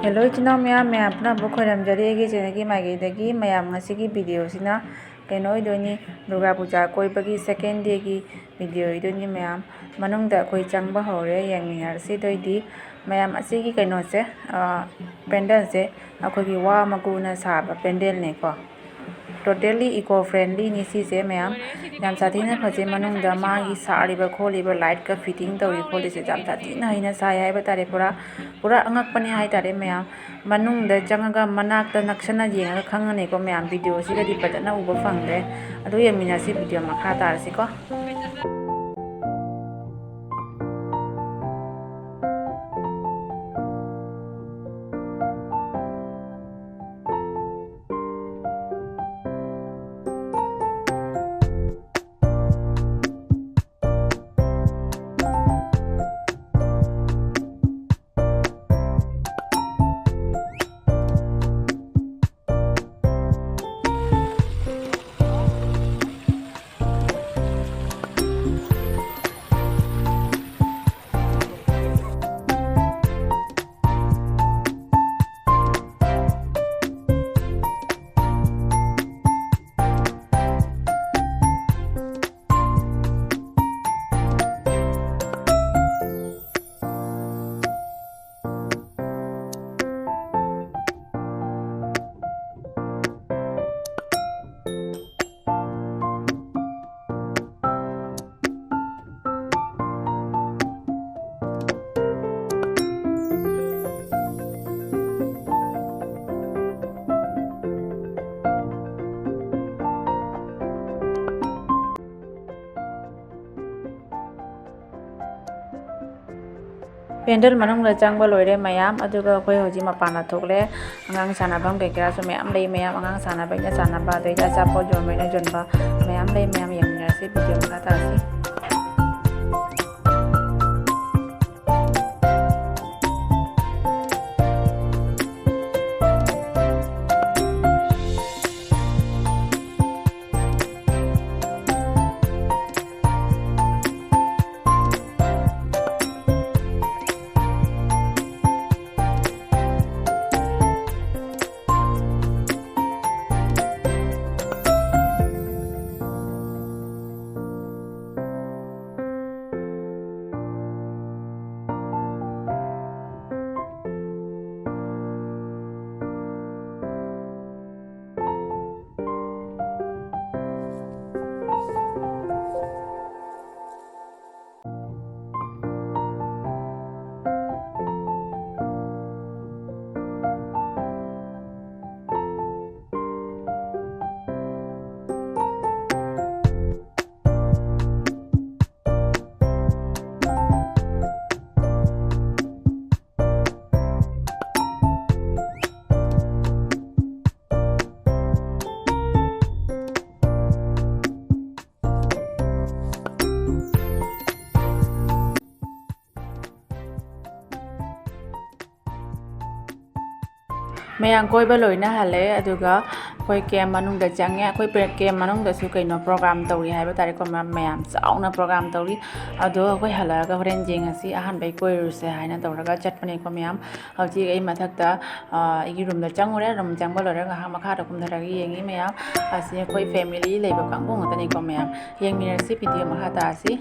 Hello chino maya apna bukhoram jari gi chene gi magi dagi mayam ngasi gi video sina keno idoni Durga Puja koi bagi second day gi video idoni mayam manung da koi changba hore yengminasi doidi mayam asigi keno se pendal se akoi gi wa maguna saba pendal ne ko totally eco friendly ni si se mayam yam sathina phaje manung da ma gi sari ba kholi ba light ka fitting tawi kholi se jam sathina haina sai hai ba tare pura angak pani hai tare mayam manung da jangaga manak ta nakshana yenga khangane ko mayam video si ga di patana uba phangde adu yengminasi video makha tar si ko pendal manung la changba loire mayam aduga koi hoji mapana thokle angang sana bam ke kra so mayam lei mayam angang sana ba ina sana ba de ja chapo jon mai na jon ba mayam lei mayam yengminasi video ma ta si mayang koi ba loina hale aduga koi kem manung da changya koi kem manung da su kaino program tawri hai ba tare ko mayam chauna program tawri adu koi hala ga horen jeng asi ahan bai koi ru se haina tawraga chatpane ko mayam hauji ei mathak da igi room da changure room changba lora ga ha makha da kum thara gi yengi mayam asi koi family leiba kangbu ngotani ko mayam yengminasi video makha ta asi